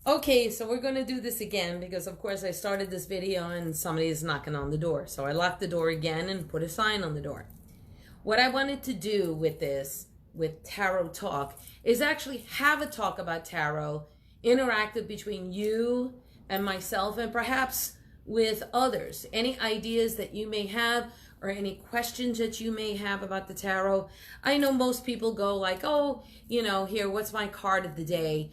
Okay, so we're going to do this again because, of course, I started this video and somebody is knocking on the door. So I locked the door again and put a sign on the door. What I wanted to do with this, with Tarot Talk, is actually have a talk about tarot, interactive between you and myself, and perhaps with others. Any ideas that you may have or any questions that you may have about the tarot. I know most people go like, oh, here, what's my card of the day?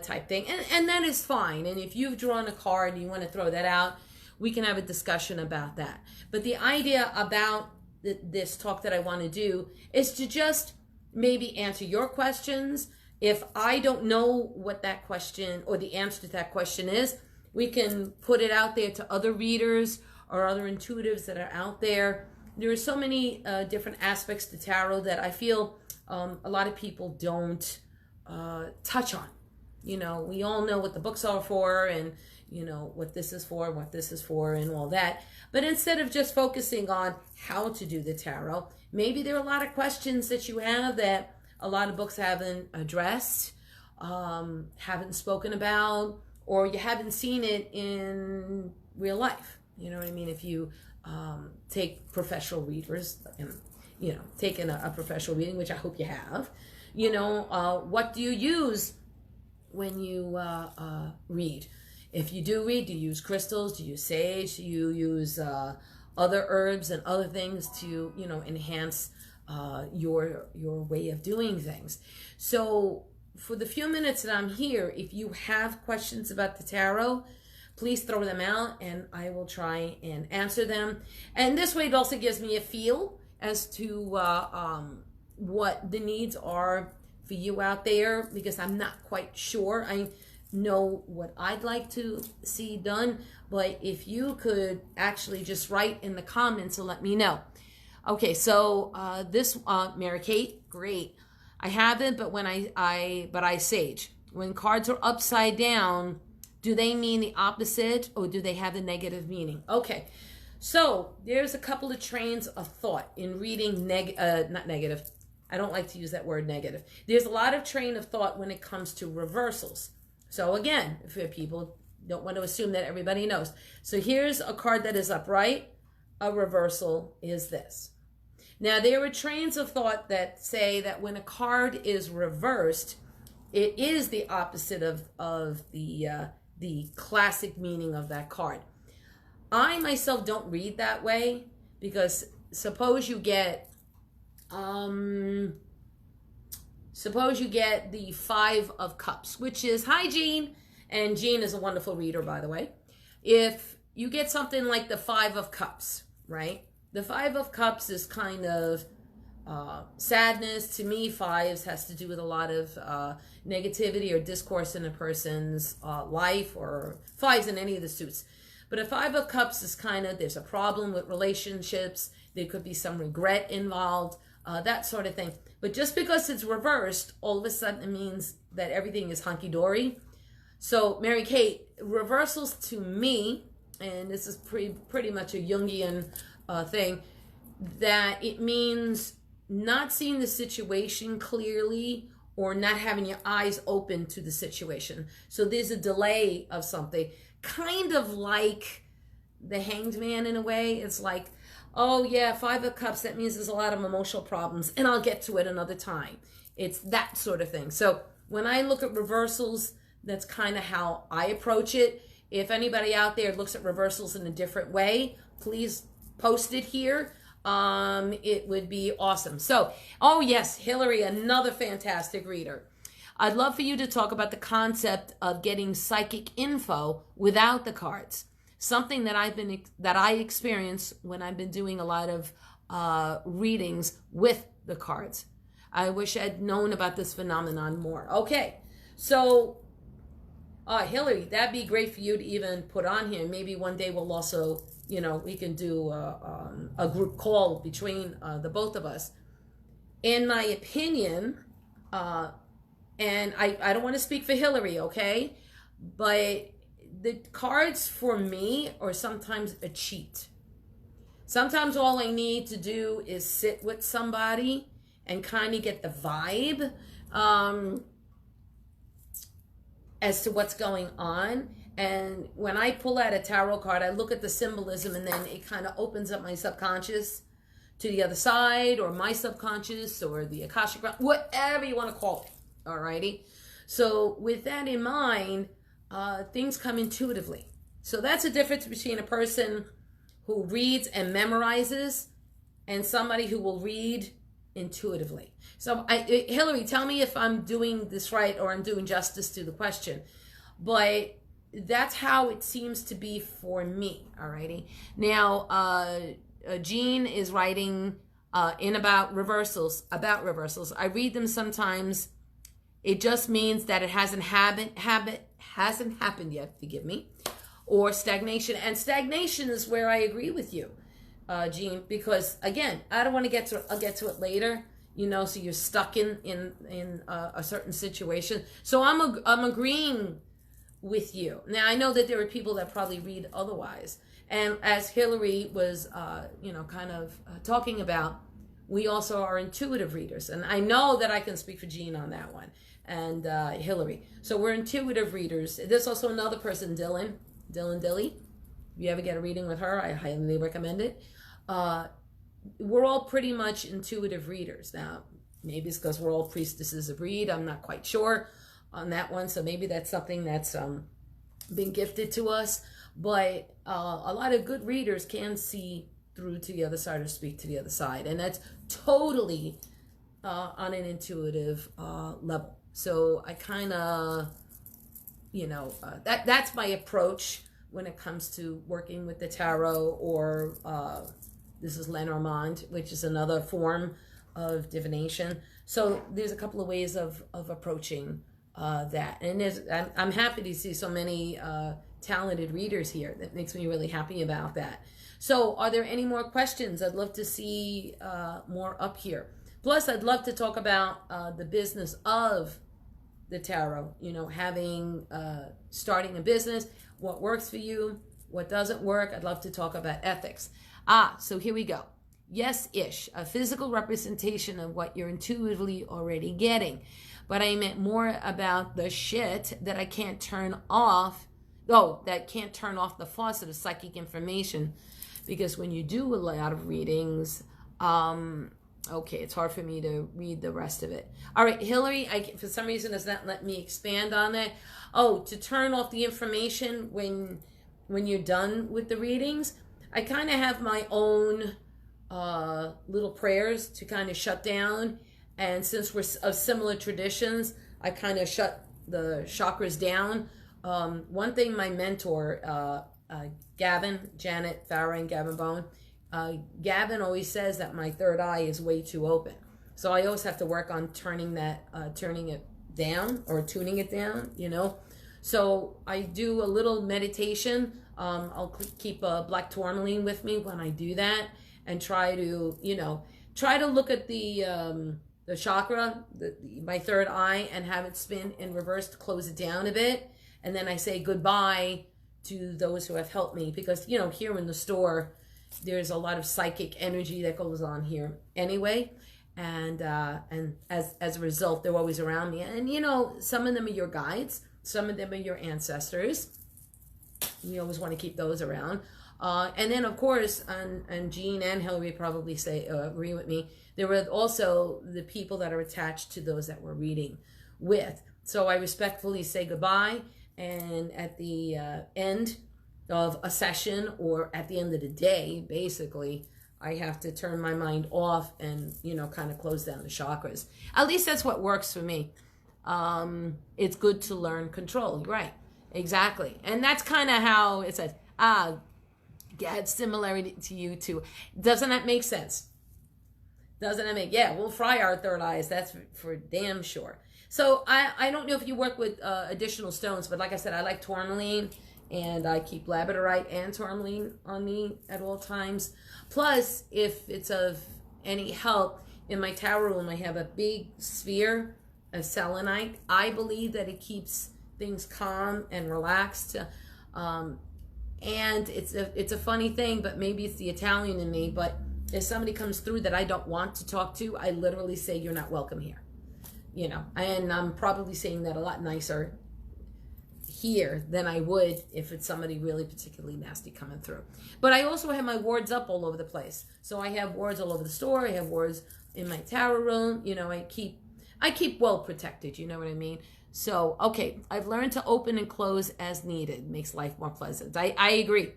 Type thing, and that is fine. And if you've drawn a card and you want to throw that out, we can have a discussion about that. But the idea about this talk that I want to do is to just maybe answer your questions. If I don't know what that question or the answer to that question is, we can put it out there to other readers or other intuitives that are out there. There are so many different aspects to tarot that I feel a lot of people don't touch on. We all know what the books are for and, what this is for, what this is for, and all that. But instead of just focusing on how to do the tarot, maybe there are a lot of questions that you have that a lot of books haven't addressed, haven't spoken about, or you haven't seen it in real life. You know what I mean? If you take professional readers and, taken a professional reading, which I hope you have, what do you use when you read? If you do read, do you use crystals? Do you use sage? Do you use other herbs and other things to enhance your way of doing things? So for the few minutes that I'm here, if you have questions about the tarot, please throw them out and I will try and answer them. And this way it also gives me a feel as to what the needs are for you out there, because I'm not quite sure. I know what I'd like to see done, but if you could actually just write in the comments and let me know. Okay, so this Mary Kate, great. I haven't, but when I sage. When cards are upside down, do they mean the opposite or do they have a negative meaning? Okay, so there's a couple of trains of thought in reading not negative. I don't like to use that word negative. There's a lot of train of thought when it comes to reversals. So again, if people don't want to assume that everybody knows. So here's a card that is upright. A reversal is this. Now there are trains of thought that say that when a card is reversed, it is the opposite of the classic meaning of that card. I myself don't read that way because suppose you get the Five of Cups, which is, hi Jean, and Jean is a wonderful reader, by the way. If you get something like the Five of Cups, right? The Five of Cups is kind of sadness. To me, fives has to do with a lot of negativity or discourse in a person's life, or fives in any of the suits. But a Five of Cups is kind of, there's a problem with relationships. There could be some regret involved. That sort of thing. But just because it's reversed, all of a sudden it means that everything is hunky-dory. So, Mary Kate, reversals to me, and this is pretty much a Jungian thing, that it means not seeing the situation clearly or not having your eyes open to the situation. So there's a delay of something, kind of like the Hanged Man in a way. It's like, oh yeah, Five of Cups, that means there's a lot of emotional problems and I'll get to it another time. It's that sort of thing. So when I look at reversals, that's kind of how I approach it. If anybody out there looks at reversals in a different way, please post it here. It would be awesome. So, oh yes, Hillary, another fantastic reader. I'd love for you to talk about the concept of getting psychic info without the cards. Something that I experience when I've been doing a lot of readings with the cards. I wish I'd known about this phenomenon more. Okay, so Hillary, that'd be great for you to even put on here. Maybe one day we'll also, we can do a group call between the both of us. In my opinion, and I don't want to speak for Hillary, okay, but the cards for me are sometimes a cheat. Sometimes all I need to do is sit with somebody and kind of get the vibe. as to what's going on. And when I pull out a tarot card, I look at the symbolism, and then it kind of opens up my subconscious to the other side, or my subconscious, or the Akashic, whatever you want to call it. Alrighty. So with that in mind, things come intuitively. So that's the difference between a person who reads and memorizes and somebody who will read intuitively. So Hillary, tell me if I'm doing this right or I'm doing justice to the question. But that's how it seems to be for me. Alrighty. Now, Jean is writing about reversals. I read them sometimes. It just means that it hasn't happened yet. Forgive me. Or stagnation. And stagnation is where I agree with you, Jean, because again, I don't want to get to. I'll get to it later. So you're stuck in a certain situation. So I'm agreeing with you. Now I know that there are people that probably read otherwise, and as Hillary was, talking about, we also are intuitive readers, and I know that I can speak for Jean on that one, and Hillary. So we're intuitive readers. There's also another person, Dylan Dilly. If you ever get a reading with her, I highly recommend it. We're all pretty much intuitive readers. Now, maybe it's because we're all priestesses of read. I'm not quite sure on that one. So maybe that's something that's been gifted to us. But a lot of good readers can see through to the other side or speak to the other side. And that's totally on an intuitive level. So I kind of, that's my approach when it comes to working with the tarot, or this is Lenormand, which is another form of divination. So there's a couple of ways of approaching that. And I'm happy to see so many talented readers here. That makes me really happy about that. So are there any more questions? I'd love to see more up here. Plus, I'd love to talk about the business of the tarot, starting a business, what works for you, what doesn't work. I'd love to talk about ethics. So here we go. Yes-ish, a physical representation of what you're intuitively already getting. But I meant more about the shit that I can't turn off. That can't turn off the faucet of psychic information. Because when you do a lot of readings, it's hard for me to read the rest of it. All right, Hillary, for some reason does not let me expand on that. To turn off the information when you're done with the readings, I kind of have my own little prayers to kind of shut down. And since we're of similar traditions, I kind of shut the chakras down. One thing my mentor, Janet Farah and Gavin Bone, Gavin always says that my third eye is way too open. So I always have to work on turning it down or tuning it down, So I do a little meditation. I'll keep a black tourmaline with me when I do that, and try to look at the chakra, my third eye, and have it spin in reverse to close it down a bit. And then I say goodbye to those who have helped me, because, here in the store, there's a lot of psychic energy that goes on here anyway. And as a result, they're always around me. And, some of them are your guides. Some of them are your ancestors. You always want to keep those around. And then, of course, and Jean and Hillary probably agree with me, there were also the people that are attached to those that we're reading with. So I respectfully say goodbye. And at the end of a session, or at the end of the day, basically, I have to turn my mind off and, kind of close down the chakras. At least that's what works for me. It's good to learn control. Right. Exactly. And that's kind of how it says, Gad, similarity to you too. Doesn't that make sense? We'll fry our third eyes. That's for damn sure. So I don't know if you work with additional stones, but like I said, I like tourmaline, and I keep labradorite and tourmaline on me at all times. Plus, if it's of any help, in my tower room, I have a big sphere of selenite. I believe that it keeps things calm and relaxed. And it's a funny thing, but maybe it's the Italian in me, but if somebody comes through that I don't want to talk to, I literally say, you're not welcome here. And I'm probably saying that a lot nicer here than I would if it's somebody really particularly nasty coming through. But I also have my wards up all over the place. So I have wards all over the store. I have wards in my tarot room. You know, I keep well protected. You know what I mean? So, okay, I've learned to open and close as needed. Makes life more pleasant. I agree.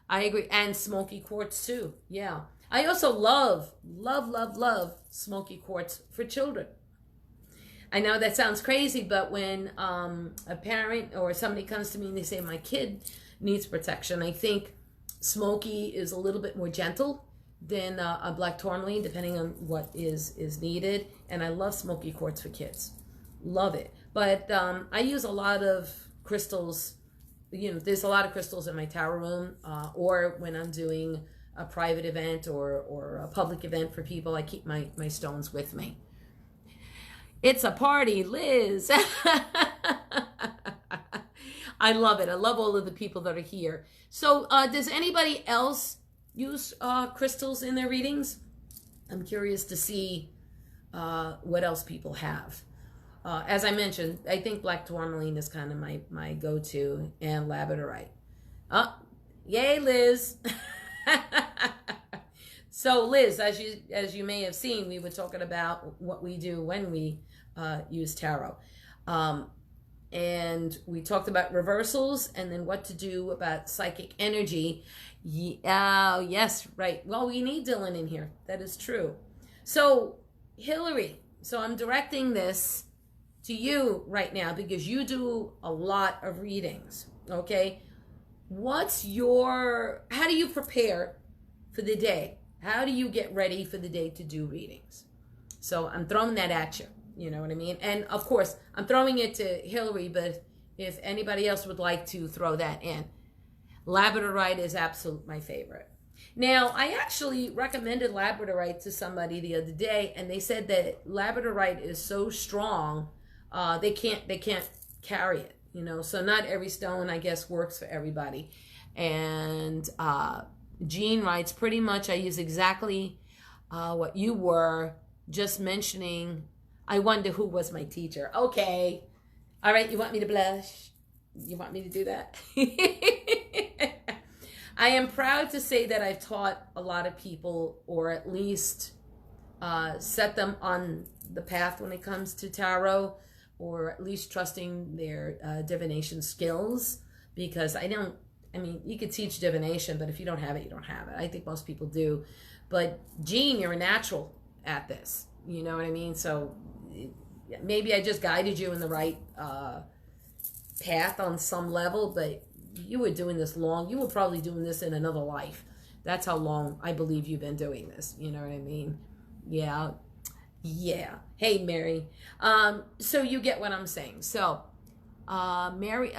I agree. And smoky quartz too. Yeah. I also love smoky quartz for children. I know that sounds crazy, but when a parent or somebody comes to me and they say my kid needs protection, I think smoky is a little bit more gentle than a black tourmaline, depending on what is needed. And I love smoky quartz for kids. Love it. But I use a lot of crystals. You know, there's a lot of crystals in my tarot room, or when I'm doing a private event or a public event for people, I keep my stones with me. It's a party, Liz. I love it. I love all of the people that are here. So does anybody else use crystals in their readings? I'm curious to see what else people have. As I mentioned, I think black tourmaline is kind of my go-to, and labradorite. Yay, Liz. So Liz, as you may have seen, we were talking about what we do when we use tarot. And we talked about reversals and then what to do about psychic energy. Yes, right. Well, we need Dylan in here. That is true. So Hillary, so I'm directing this to you right now because you do a lot of readings, okay? How do you prepare for the day? How do you get ready for the day to do readings? So I'm throwing that at you. You know what I mean? And of course, I'm throwing it to Hillary, but if anybody else would like to throw that in. Labradorite is absolutely my favorite. Now, I actually recommended labradorite to somebody the other day, and they said that labradorite is so strong, they can't carry it, you know. So not every stone, I guess, works for everybody. And Jean writes, pretty much I use exactly what you were just mentioning. I wonder who was my teacher. Okay. All right, you want me to blush? You want me to do that? I am proud to say that I've taught a lot of people, or at least set them on the path when it comes to tarot, or at least trusting their divination skills, because you could teach divination, but if you don't have it, you don't have it. I think most people do. But Jean, you're a natural at this. You know what I mean? So maybe I just guided you in the right path on some level, but you were doing this long. You were probably doing this in another life. That's how long I believe you've been doing this. You know what I mean? Yeah. Hey, Mary. So you get what I'm saying. So not Mary.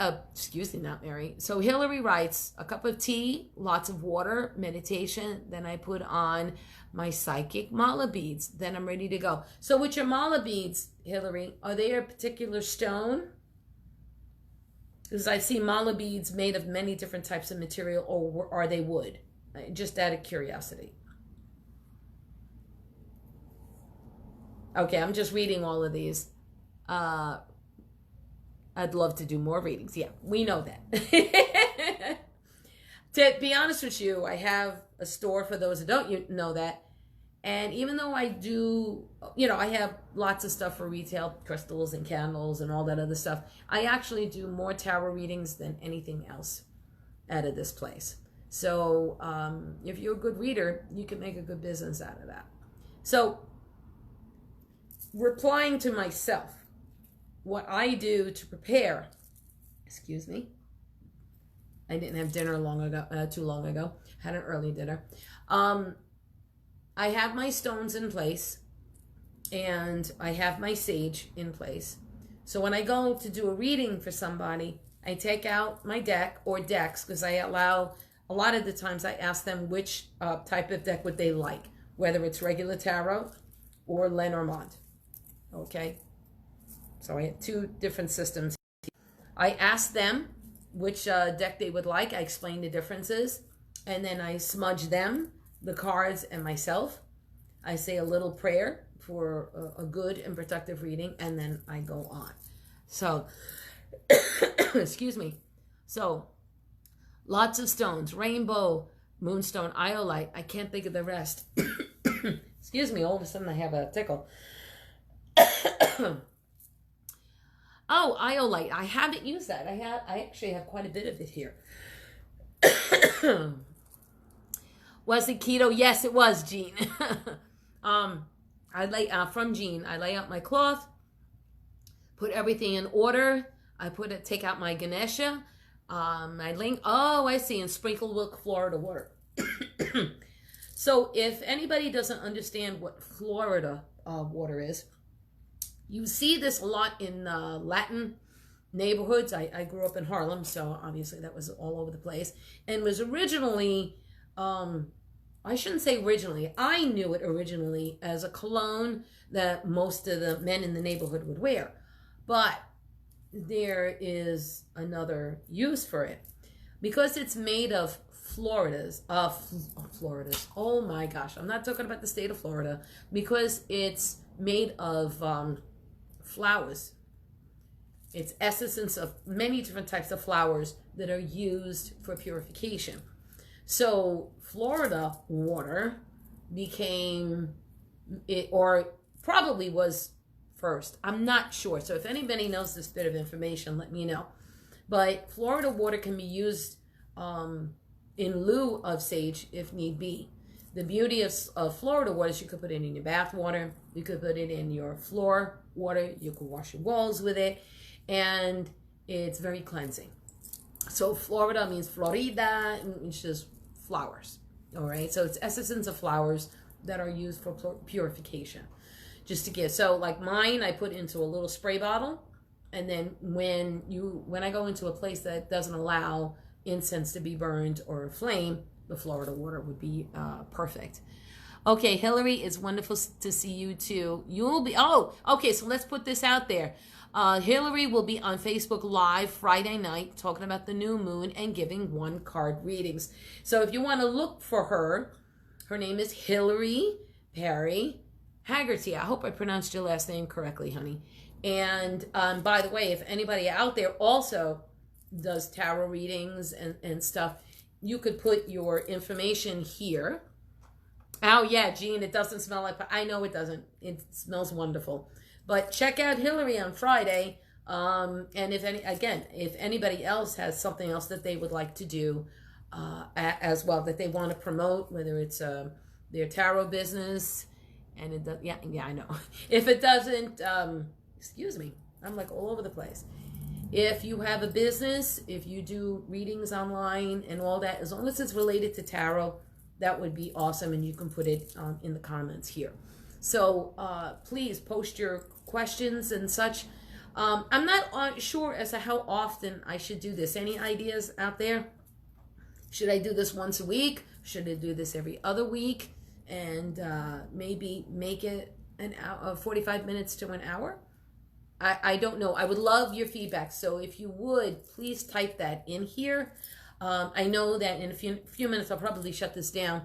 So Hillary writes, a cup of tea, lots of water, meditation. Then I put on my psychic mala beads. Then I'm ready to go. So with your mala beads, Hillary, are they a particular stone? Because I see mala beads made of many different types of material, or are they wood? Just out of curiosity. Okay, I'm just reading all of these. I'd love to do more readings. Yeah, we know that. To be honest with you, I have a store for those who don't know that. And even though I do, I have lots of stuff for retail, crystals and candles and all that other stuff, I actually do more tarot readings than anything else out of this place. So if you're a good reader, you can make a good business out of that. So replying to myself, what I do to prepare, excuse me, I didn't have dinner too long ago, had an early dinner. I have my stones in place, and I have my sage in place. So when I go to do a reading for somebody, I take out my deck or decks, because I allow, a lot of the times I ask them which type of deck would they like, whether it's regular tarot or Lenormand. Okay? So I have two different systems. I ask them which deck they would like. I explain the differences, and then I smudge them, the cards, and myself. I say a little prayer for a good and productive reading, and then I go on. So Excuse me. So, lots of stones. Rainbow, moonstone, iolite. I can't think of the rest. Excuse me, all of a sudden I have a tickle. Oh, iolite. I haven't used that. I actually have quite a bit of it here. Was it keto? Yes, it was, Jean. I lay from Jean. I lay out my cloth, put everything in order. I take out my Ganesha. I link. Oh, I see. And sprinkle with Florida water. So if anybody doesn't understand what Florida water is, you see this a lot in Latin neighborhoods. I grew up in Harlem, so obviously that was all over the place. And was originally, I shouldn't say originally, I knew it originally as a cologne that most of the men in the neighborhood would wear. But there is another use for it. Because it's made of Floridas. Oh my gosh, I'm not talking about the state of Florida. Because it's made of flowers. It's essence of many different types of flowers that are used for purification. So Florida water became it, or probably was first. I'm not sure. So if anybody knows this bit of information, let me know. But Florida water can be used in lieu of sage if need be. The beauty of Florida water is you could put it in your bath water. You could put it in your floor water. You could wash your walls with it. And it's very cleansing. So Florida means Florida, which is flowers. All right. So it's essence of flowers that are used for purification. Just to give. So like mine, I put into a little spray bottle. And then when I go into a place that doesn't allow incense to be burned or flame, the Florida water would be perfect. Okay, Hillary, it's wonderful to see you too. You'll be, okay, so let's put this out there. Hillary will be on Facebook Live Friday night talking about the new moon and giving 1-card readings. So if you want to look for her, her name is Hillary Perry Haggerty. I hope I pronounced your last name correctly, honey. And by the way, if anybody out there also does tarot readings and stuff, you could put your information here. Oh yeah, Jean, it doesn't smell like, I know it doesn't. It smells wonderful. But check out Hillary on Friday. And if anybody else has something else that they would like to do as well, that they want to promote, whether it's their tarot business, and it does, yeah, I know. If it doesn't, excuse me, I'm like all over the place. If you have a business, if you do readings online and all that, as long as it's related to tarot, that would be awesome. And you can put it in the comments here. So please post your questions and such. I'm not sure as to how often I should do this. Any ideas out there? Should I do this once a week? Should I do this every other week? And maybe make it an hour, 45 minutes to an hour? I don't know. I would love your feedback. So if you would, please type that in here. I know that in a few minutes I'll probably shut this down,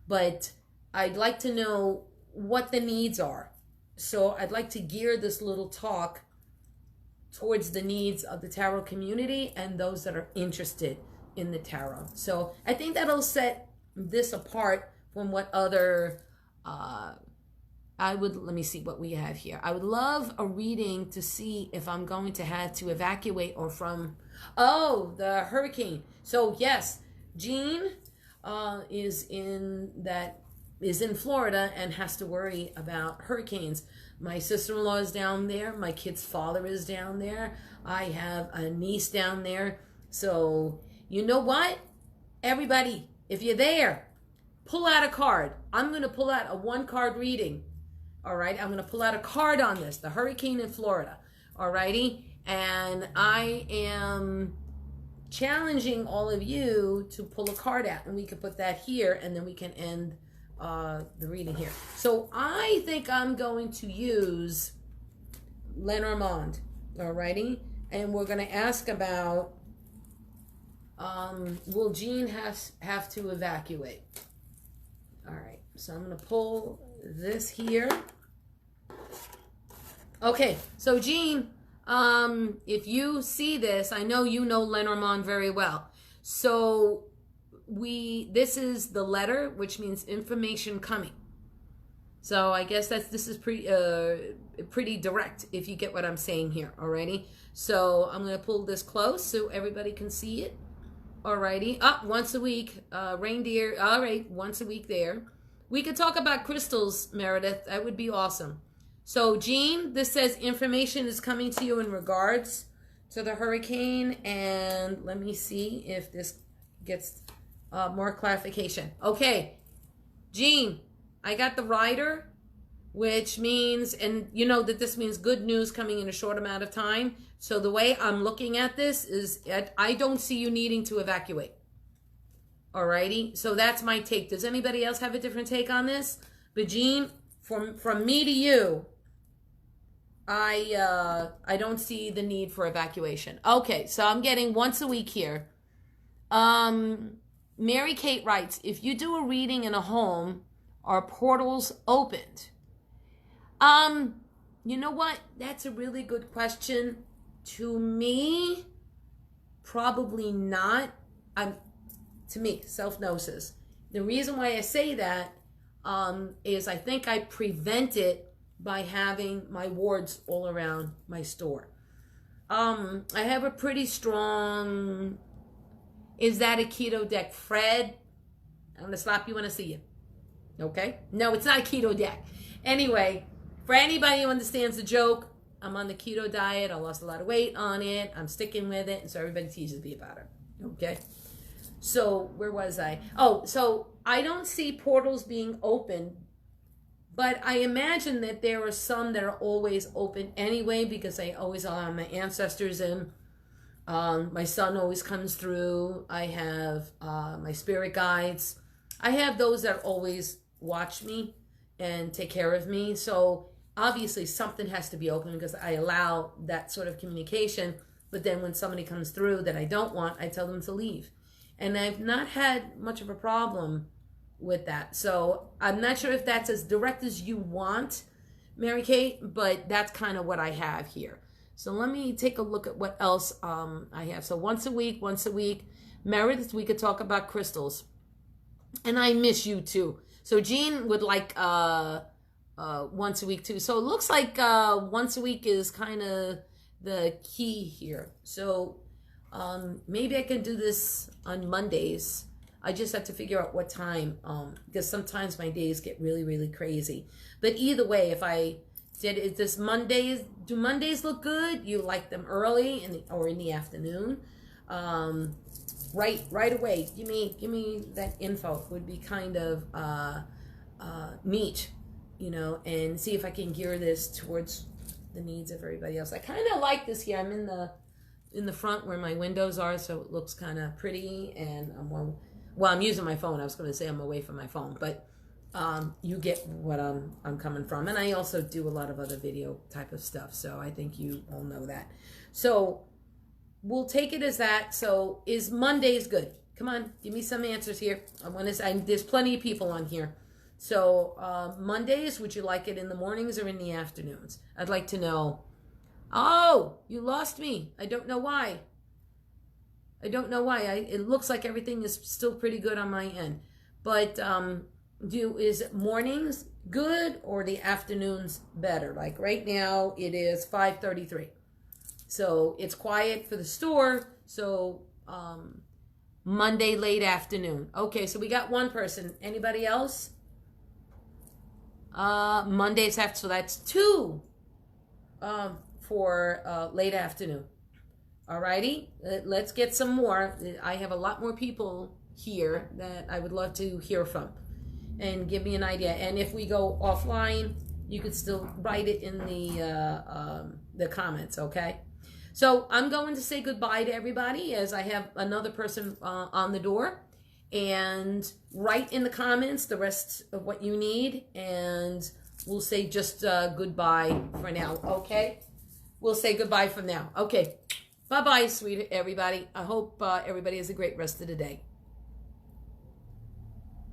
but I'd like to know what the needs are. So I'd like to gear this little talk towards the needs of the tarot community and those that are interested in the tarot. So I think that'll set this apart from what other let me see what we have here. I would love a reading to see if I'm going to have to evacuate or from, the hurricane. So yes, Jean is in Florida and has to worry about hurricanes. My sister-in-law is down there. My kid's father is down there. I have a niece down there. So you know what? Everybody, if you're there, pull out a card. I'm going to pull out a 1-card reading. All right, I'm going to pull out a card on this, the hurricane in Florida. All righty, and I am challenging all of you to pull a card out, and we can put that here, and then we can end the reading here. So I think I'm going to use Lenormand. All righty, and we're going to ask about will Jean have to evacuate? All right, so I'm going to pull this here. Okay, so Jean, If you see this, I know you know Lenormand very well. So this is the letter, which means information coming. So I guess this is pretty direct, if you get what I'm saying here. Alrighty. So I'm gonna pull this close so everybody can see it. Alrighty. Once a week, reindeer. All right, once a week there. We could talk about crystals, Meredith. That would be awesome. So Jean, this says information is coming to you in regards to the hurricane, and let me see if this gets more clarification. Okay, Jean, I got the rider, which means, and you know that this means good news coming in a short amount of time. So the way I'm looking at this is I don't see you needing to evacuate. Alrighty, so that's my take. Does anybody else have a different take on this? But Jean, from me to you, I don't see the need for evacuation. Okay, so I'm getting once a week here. Mary Kate writes, if you do a reading in a home, are portals opened? You know what? That's a really good question. To me, probably not. To me, self-gnosis. The reason why I say that is I think I prevent it by having my wards all around my store. I have a pretty strong, is that a keto deck? Fred, I'm going to slap you when I see you. Okay? No, it's not a keto deck. Anyway, for anybody who understands the joke, I'm on the keto diet. I lost a lot of weight on it. I'm sticking with it. And so everybody teases me about it. Okay? So where was I? Oh, so I don't see portals being open, but I imagine that there are some that are always open anyway because I always allow my ancestors in. My son always comes through. I have my spirit guides. I have those that always watch me and take care of me. So obviously something has to be open because I allow that sort of communication. But then when somebody comes through that I don't want, I tell them to leave. And I've not had much of a problem with that. So I'm not sure if that's as direct as you want, Mary Kate, but that's kind of what I have here. So let me take a look at what else I have. So once a week. Meredith, we could talk about crystals. And I miss you too. So Jean would like once a week too. So it looks like once a week is kind of the key here. So maybe I can do this on Mondays. I just have to figure out what time because sometimes my days get really, really crazy. But either way, if I did it this Mondays, do Mondays look good? You like them early or in the afternoon? Right away. Give me that info. Would be kind of neat, you know, and see if I can gear this towards the needs of everybody else. I kind of like this here. I'm in the front where my windows are, so it looks kind of pretty, and I'm using my phone. I was going to say I'm away from my phone, but you get what I'm coming from. And I also do a lot of other video type of stuff, so I think you all know that. So we'll take it as that. So is Mondays good? Come on, give me some answers here. There's plenty of people on here. So Mondays, would you like it in the mornings or in the afternoons? I'd like to know. Oh, you lost me. I don't know why. It looks like everything is still pretty good on my end. But is mornings good or the afternoons better? Like right now, it is 5:33. So it's quiet for the store. So Monday late afternoon. Okay, so we got one person. Anybody else? Mondays after, so that's two for late afternoon. Alrighty, let's get some more. I have a lot more people here that I would love to hear from and give me an idea. And if we go offline, you could still write it in the comments, okay? So I'm going to say goodbye to everybody as I have another person on the door. And write in the comments the rest of what you need. And we'll say just goodbye for now, okay? We'll say goodbye from now. Okay. Bye-bye, sweet everybody. I hope everybody has a great rest of the day.